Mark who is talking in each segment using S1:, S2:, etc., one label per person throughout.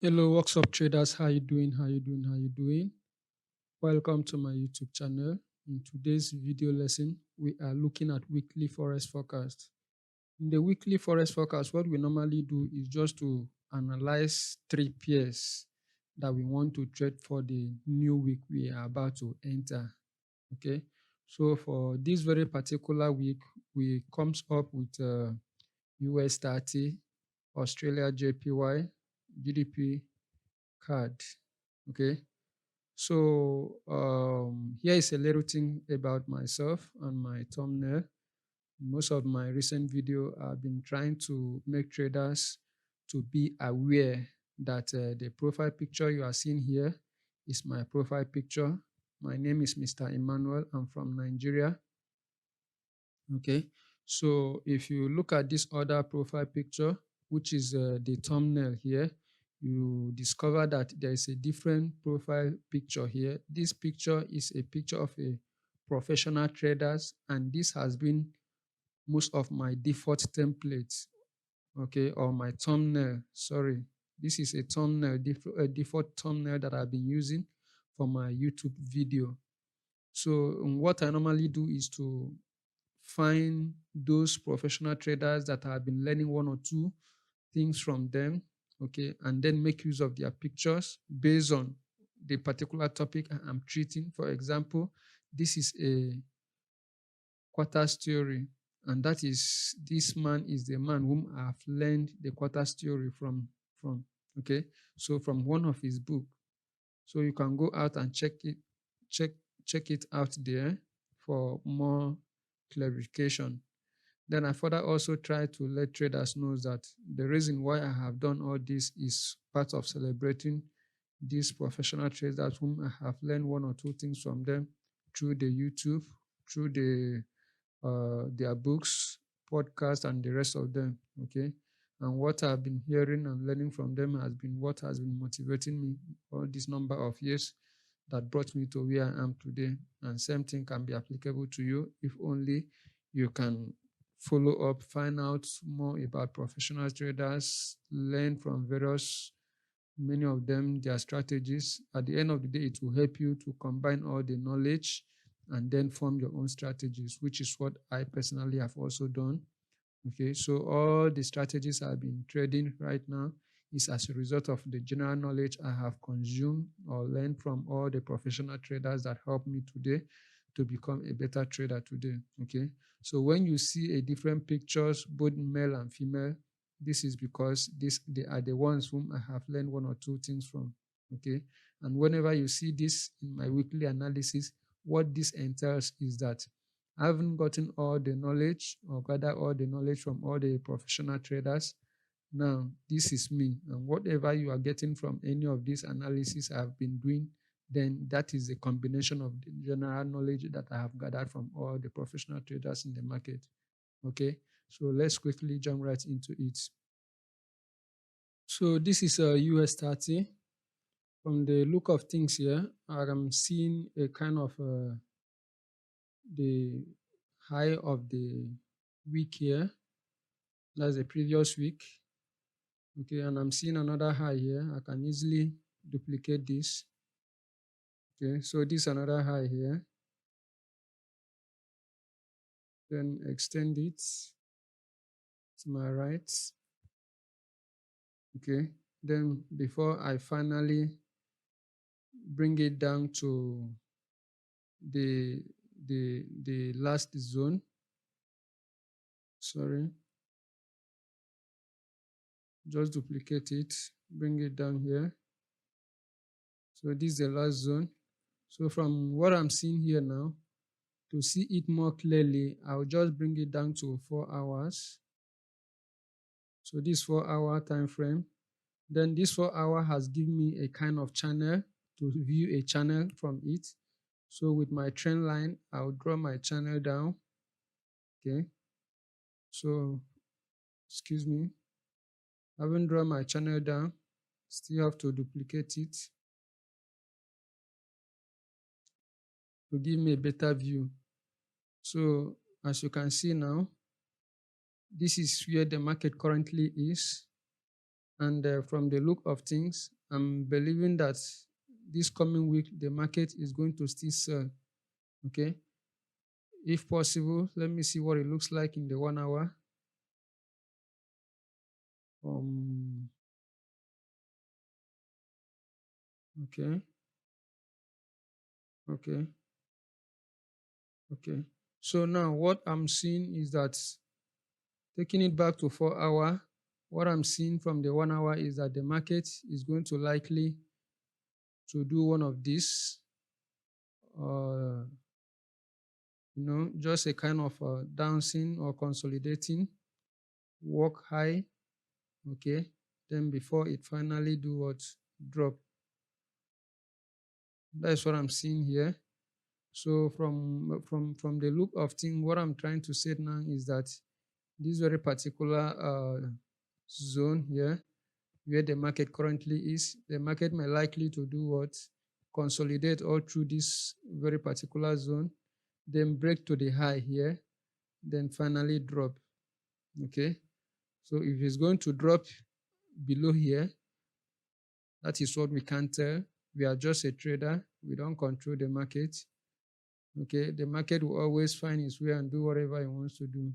S1: Hello, what's up, traders? How you doing? How you doing? How you doing? Welcome to my YouTube channel. In today's video lesson, we are looking at weekly forex forecast. In the weekly forex forecast, what we normally do is just to analyze three pairs that we want to trade for the new week we are about to enter. Okay, so for this very particular week, we comes up with US 30, Australia JPY, GDP card. Okay, so here is a little thing about myself and my thumbnail. Most of my recent video I've been trying to make traders to be aware that the profile picture you are seeing here is my profile picture. My name is Mr. Emmanuel. I'm from Nigeria. Okay, so if you look at this other profile picture, which is the thumbnail here, you discover that there is a different profile picture here. This picture is a picture of a professional traders, and this has been most of my default templates, okay, or my thumbnail. Sorry, this is a thumbnail, a default thumbnail that I've been using for my YouTube video. So what I normally do is to find those professional traders that have been learning one or two things from them, okay, and then make use of their pictures based on the particular topic I'm treating. For example, this is a quarters theory, and that is, this man is the man whom I have learned the quarters theory from, okay, so from one of his book. So you can go out and check check check it out there for more clarification. Then I further also try to let traders know that the reason why I have done all this is part of celebrating these professional traders whom I have learned one or two things from them through the YouTube, through their books, podcasts, and the rest of them. Okay. And what I've been hearing and learning from them has been what has been motivating me all this number of years that brought me to where I am today. And same thing can be applicable to you if only you can follow up, find out more about professional traders, learn from many of them, their strategies. At the end of the day, it will help you to combine all the knowledge and then form your own strategies, which is what I personally have also done. Okay, so all the strategies I've been trading right now is as a result of the general knowledge I have consumed or learned from all the professional traders that helped me today to become a better trader today. Okay, so when you see a different pictures, both male and female, this is because they are the ones whom I have learned one or two things from. Okay, and whenever you see this in my weekly analysis, what this entails is that I haven't gotten all the knowledge or gather all the knowledge from all the professional traders. Now, this is me. And whatever you are getting from any of these analysis I've been doing, then that is a combination of the general knowledge that I have gathered from all the professional traders in the market. Okay, so let's quickly jump right into it. So this is a US 30. From the look of things here, I'm seeing a kind of the high of the week here. That's the previous week. Okay, and I'm seeing another high here. I can easily duplicate this. Okay, so this is another high here. Then extend it to my right. Okay, then before I finally bring it down to the the last zone. Sorry, just duplicate it, bring it down here. So this is the last zone. So from what I'm seeing here now, to see it more clearly, I'll just bring it down to 4 hours. So this 4-hour time frame. Then this 4 hour has given me a kind of channel to view a channel from it. So with my trend line, I'll draw my channel down. Okay. So, excuse me. I haven't drawn my channel down. Still have to duplicate it to give me a better view. So as you can see now, this is where the market currently is. And from the look of things, I'm believing that this coming week the market is going to still sell. Okay, if possible, let me see what it looks like in the 1 hour. Okay, okay, okay. So now what I'm seeing is that, taking it back to 4 hour, what I'm seeing from the 1 hour is that the market is going to likely to do one of these, uh, just a kind of bouncing or consolidating, walk high, okay, then before it finally do what? Drop. That's what I'm seeing here. So from the look of things, what I'm trying to say now is that this very particular zone here, where the market currently is, the market may likely to do what? Consolidate all through this very particular zone, then break to the high here, then finally drop. Okay, so if it's going to drop below here, that is what we can't tell. We are just a trader. We don't control the market. Okay, the market will always find its way and do whatever it wants to do.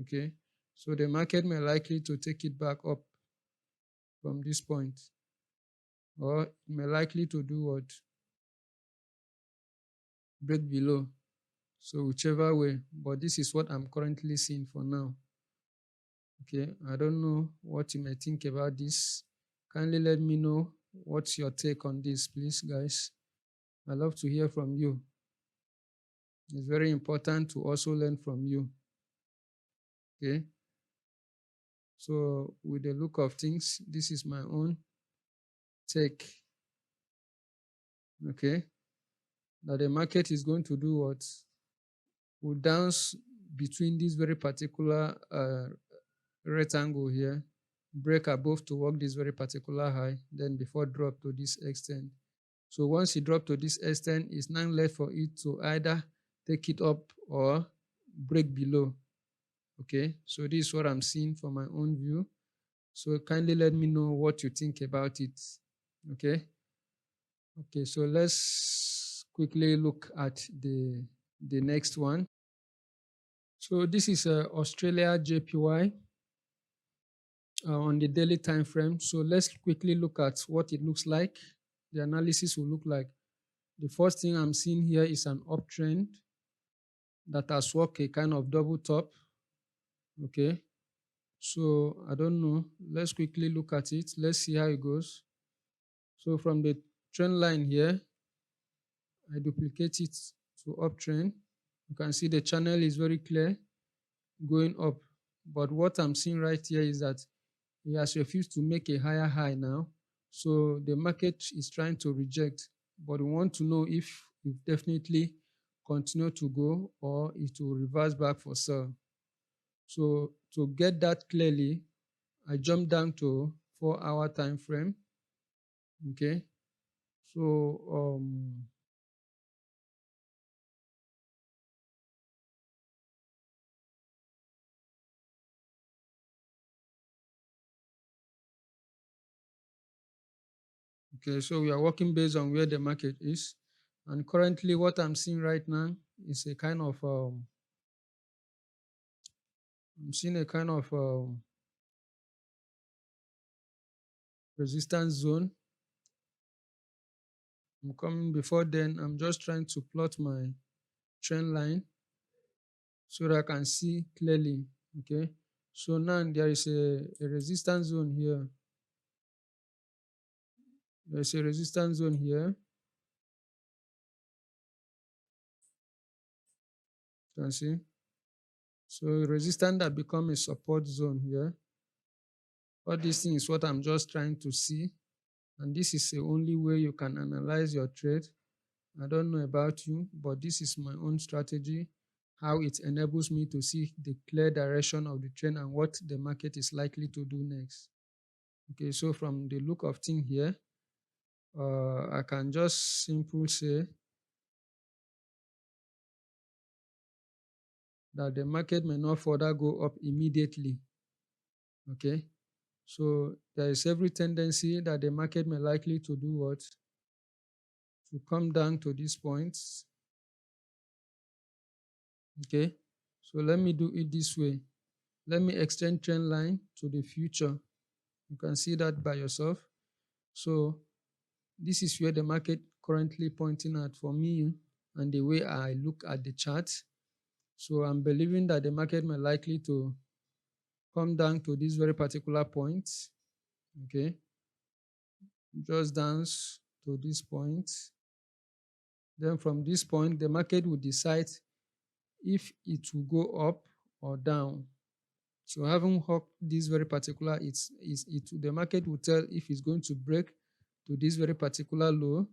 S1: Okay, so the market may likely to take it back up from this point, or it may likely to do what? Break below. So whichever way, but this is what I'm currently seeing for now. Okay, I don't know what you may think about this. Kindly let me know what's your take on this, please, guys. I love to hear from you. It's very important to also learn from you. Okay, so with the look of things, this is my own take. Okay, that the market is going to do what? Will dance between this very particular rectangle here, break above to work this very particular high, then before drop to this extent. So once it drop to this extent, it's now left for it to either take it up or break below. Okay, so this is what I'm seeing from my own view. So kindly let me know what you think about it. Okay. Okay, so let's quickly look at the next one. So this is Australia JPY on the daily time frame. So let's quickly look at what it looks like. The analysis will look like. The first thing I'm seeing here is an uptrend that has worked a kind of double top. Okay, so I don't know. Let's quickly look at it. Let's see how it goes. So from the trend line here, I duplicate it to uptrend. You can see the channel is very clear going up. But what I'm seeing right here is that he has refused to make a higher high now. So the market is trying to reject. But we want to know if it definitely continue to go or it will reverse back for sell. So to get that clearly, I jump down to 4 hour time frame. Okay. So okay, so we are working based on where the market is. And currently what I'm seeing right now is a kind of I'm seeing a kind of resistance zone. I'm coming before then. I'm just trying to plot my trend line so that I can see clearly. Okay. So now there is a resistance zone here. There's a resistance zone here. You can see. So resistance that become a support zone here. All these things is what I'm just trying to see. And this is the only way you can analyze your trade. I don't know about you, but this is my own strategy, how it enables me to see the clear direction of the trend and what the market is likely to do next. Okay, so from the look of things here, I can just simply say that the market may not further go up immediately. Okay, So there is every tendency that the market may likely to do what? To come down to these points. Okay. So let me do it this way. Let me extend trend line to the future. You can see that by yourself. So this is where the market currently pointing at for me and the way I look at the chart. So I'm believing that the market may likely to come down to this very particular point. Okay. Just dance to this point. Then from this point, the market will decide if it will go up or down. So having hawked this very particular, the market will tell if it's going to break to this very particular low,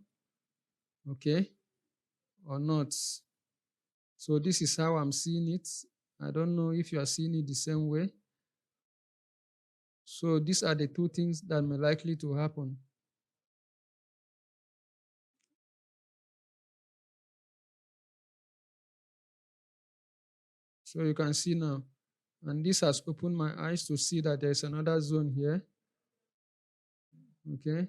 S1: okay, or not. So this is how I'm seeing it. I don't know if you are seeing it the same way. So these are the two things that may likely to happen. So you can see now, and this has opened my eyes to see that there's another zone here. Okay.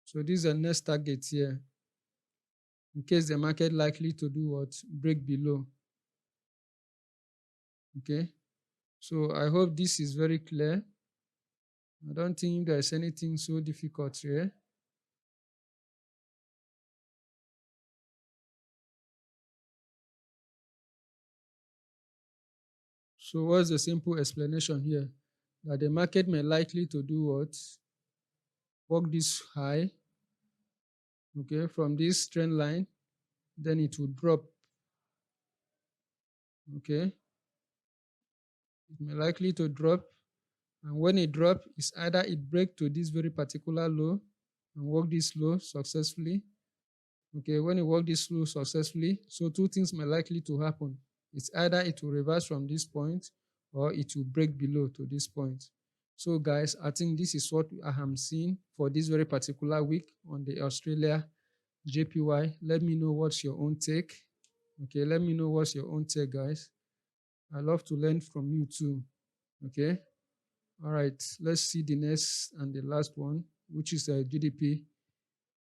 S1: So this is a next target here. In case the market likely to do what? Break below. Okay. So I hope this is very clear. I don't think there's anything so difficult here. So what's the simple explanation here? That the market may likely to do what? Work this high, okay, from this trend line, then it will drop, okay. It may likely to drop, and when it drop, it's either it break to this very particular low and work this low successfully. Okay, when it work this low successfully, so two things may likely to happen. It's either it will reverse from this point or it will break below to this point. So guys, I think this is what I am seeing for this very particular week on the Australia JPY. Let me know what's your own take. Okay, let me know what's your own take, guys. I love to learn from you too. Okay. All right, let's see the next and the last one, which is a GDP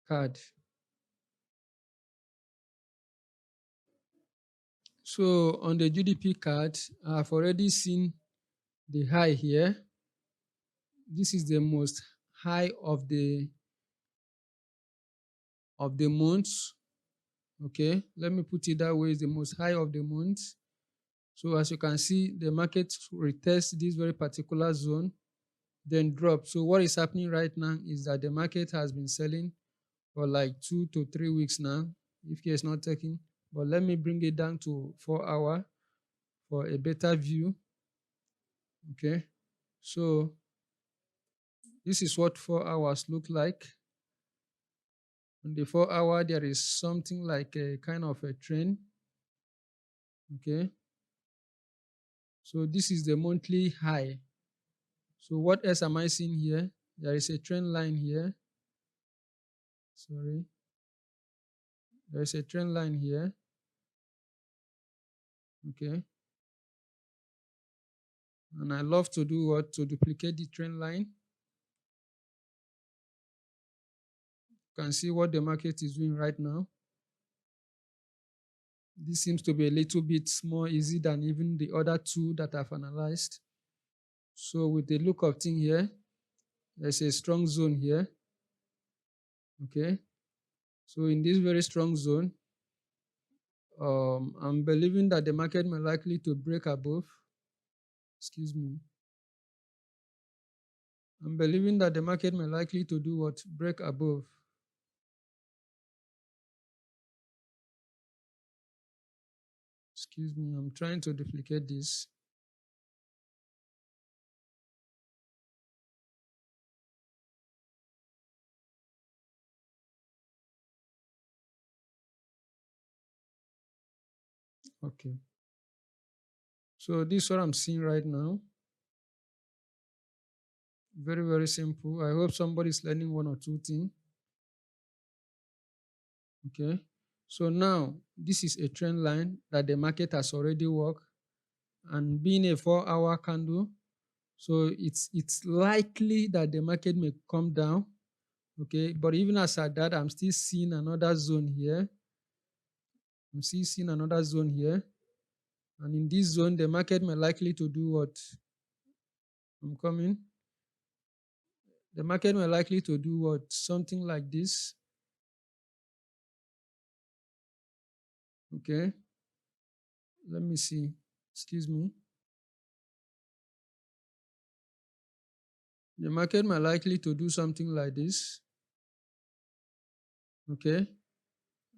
S1: card. So on the GDP card, I've already seen the high here. This is the most high of the month. Okay, let me put it that way. It's the most high of the month. So as you can see, the market retest this very particular zone, then drop. So what is happening right now is that the market has been selling for like 2 to 3 weeks now, if care is not taken. But let me bring it down to 4 hour for a better view. Okay, so this is what 4 hours look like. On the 4 hour, there is something like a kind of a trend. Okay, so this is the monthly high. So what else am I seeing here? There is a trend line here. Sorry, there is a trend line here. Okay, and I love to do what? To duplicate the trend line. You can see what the market is doing right now. This seems to be a little bit more easy than even the other two that I've analyzed. So with the look of thing here, there's a strong zone here. Okay, so in this very strong zone, I'm believing that the market may likely to break above. Excuse me. I'm believing that the market may likely to do what? Break above. Excuse me, I'm trying to duplicate this. Okay. So this is what I'm seeing right now. Very, very simple. I hope somebody's learning one or two things. Okay. So now this is a trend line that the market has already worked, and being a 4-hour candle, so it's likely that the market may come down. Okay, but even as at that, I'm still seeing another zone here. I'm still seeing another zone here. And in this zone, the market may likely to do what? I'm coming. The market may likely to do what? Something like this. Okay. Let me see. Excuse me. The market may likely to do something like this. Okay.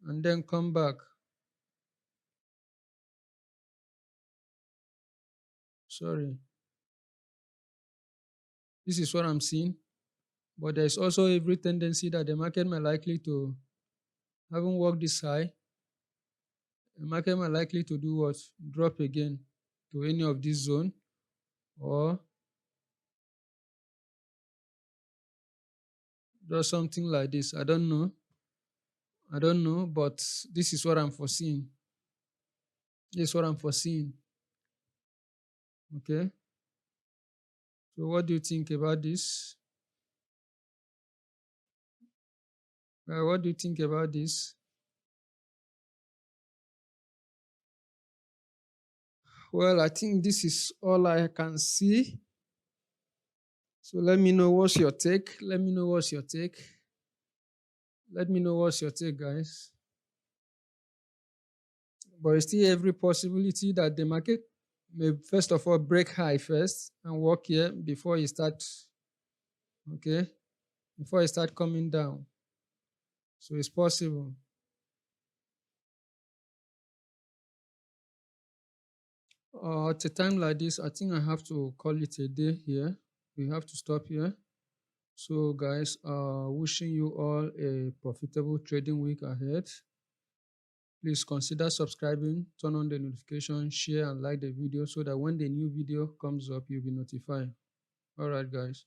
S1: And then come back. Sorry. This is what I'm seeing. But there's also every tendency that the market may likely to, having worked this high, the market may likely to do what? Drop again to any of this zone, or do something like this. I don't know. I don't know, but this is what I'm foreseeing. This is what I'm foreseeing. Okay. So what do you think about this? What do you think about this? Well, I think this is all I can see. So let me know what's your take. Let me know what's your take. Let me know what's your take, guys. But it's still every possibility that the market may first of all break high first and work here before it start, okay, before it start coming down. So it's possible. At a time like this, I think I have to call it a day here. We have to stop here. So guys, wishing you all a profitable trading week ahead. Please consider subscribing, turn on the notification, share and like the video so that when the new video comes up, you'll be notified. All right, guys.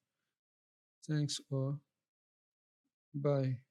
S1: Thanks all. Bye.